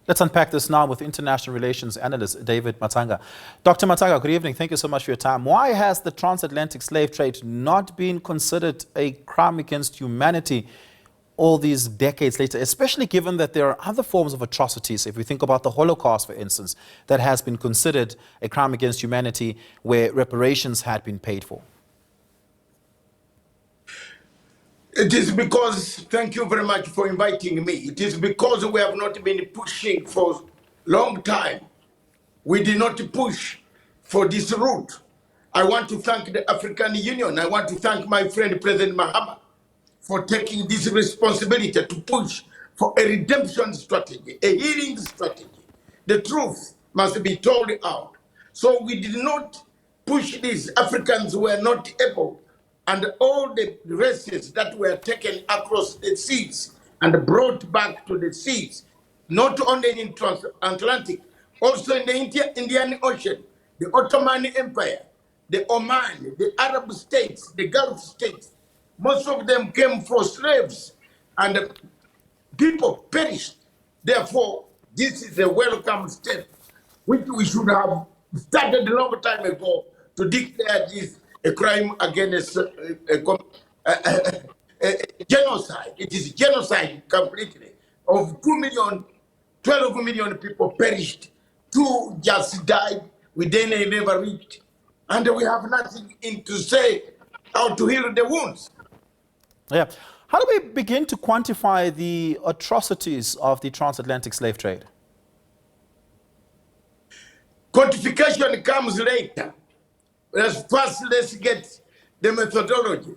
Let's unpack this now with international relations analyst David Matsanga. Dr. Matsanga, good evening. Thank you so much for your time. Why has the transatlantic slave trade not been considered a crime against humanity all these decades later, especially given that there are other forms of atrocities? If we think about the Holocaust, for instance, that has been considered a crime against humanity where reparations had been paid for. It is because, thank you very much for inviting me. It is because we have not been pushing for a long time. We did not push for this route. I want to thank the African Union. I want to thank my friend, President Mahama, for taking this responsibility to push for a redemption strategy, a healing strategy. The truth must be told out. So we did not push this. Africans were not able, and all the races that were taken across the seas and brought back to the seas, not only in transatlantic, also in the Indian Ocean, the Ottoman Empire, the Oman, the Arab states, the Gulf states, most of them came for slaves and people perished. Therefore, this is a welcome step, which we should have started a long time ago to declare this a crime against genocide. It is genocide completely. Of 2 million, 12 million people perished. 2 just died. We then never reached. And we have nothing to say how to heal the wounds. Yeah. How do we begin to quantify the atrocities of the transatlantic slave trade? Quantification comes later. First, let's get the methodology.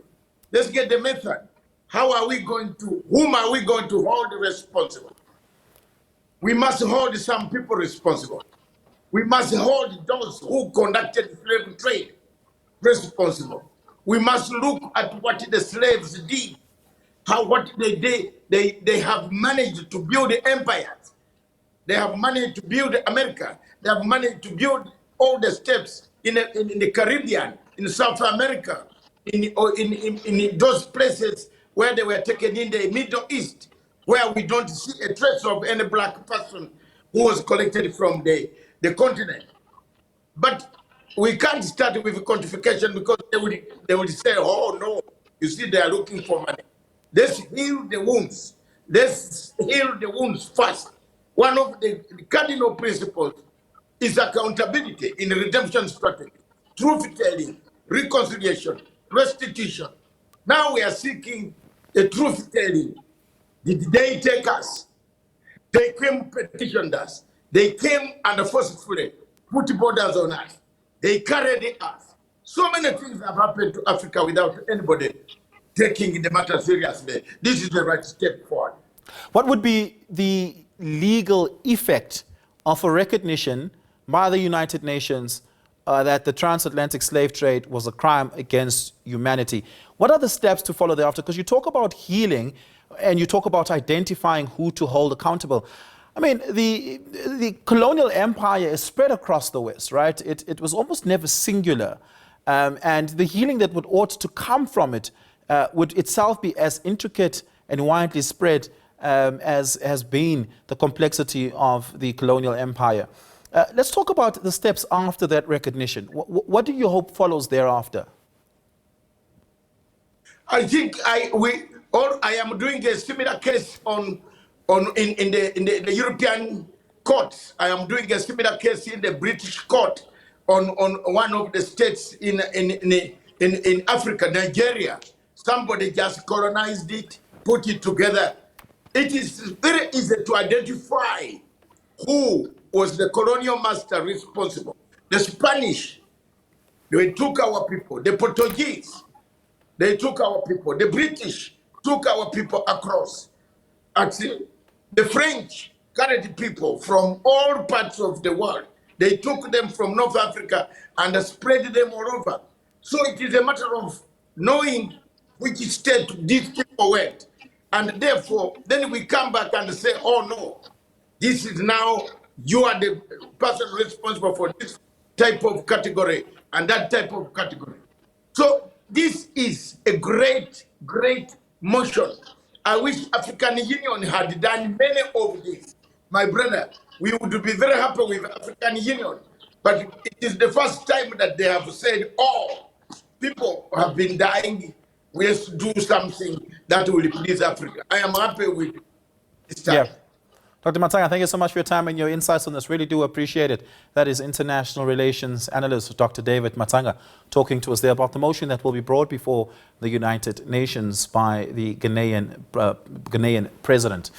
Let's get the method. How are we going to, whom are we going to hold responsible? We must hold some people responsible. We must hold those who conducted slave trade responsible. We must look at what the slaves did, what they did. They have managed to build empires. They have managed to build America. They have managed to build all the steps in the Caribbean, in South America, in those places where they were taken in the Middle East, where we don't see a trace of any black person who was collected from the continent. But we can't start with quantification because they would say, oh no, you see, they are looking for money. Let's heal the wounds. Let's heal the wounds first. One of the cardinal principles is accountability in redemption strategy, truth-telling, reconciliation, restitution. Now we are seeking the truth-telling. Did they take us? They came, petitioned us. They came and forcefully put borders on us. They carried us. So many things have happened to Africa without anybody taking the matter seriously. This is the right step forward. What would be the legal effect of a recognition by the United Nations that the transatlantic slave trade was a crime against humanity? What are the steps to follow thereafter? Because you talk about healing and you talk about identifying who to hold accountable. I mean, the colonial empire is spread across the West, right? It was almost never singular. And the healing that would ought to come from it would itself be as intricate and widely spread as has been the complexity of the colonial empire. Let's talk about the steps after that recognition. What do you hope follows thereafter? I think I am doing a similar case in the European courts. I am doing a similar case in the British court on one of the states in Africa, Nigeria. Somebody just colonized it, put it together. It is very easy to identify who was the colonial master responsible. The Spanish, they took our people. The Portuguese, they took our people. The British took our people across. Actually, the French carried people from all parts of the world. They took them from North Africa and spread them all over. So it is a matter of knowing which state these people went. And therefore, then we come back and say, oh no, this is now, you are the person responsible for this type of category and that type of category. So this is a great, great motion. I wish African Union had done many of these. my brother, we would be very happy with African Union. But it is the first time that they have said, oh, people have been dying. We have to do something that will please Africa. I am happy with this time. Yeah. Dr. Matsanga, thank you so much for your time and your insights on this. Really do appreciate it. That is International Relations Analyst Dr. David Matsanga talking to us there about the motion that will be brought before the United Nations by the Ghanaian president.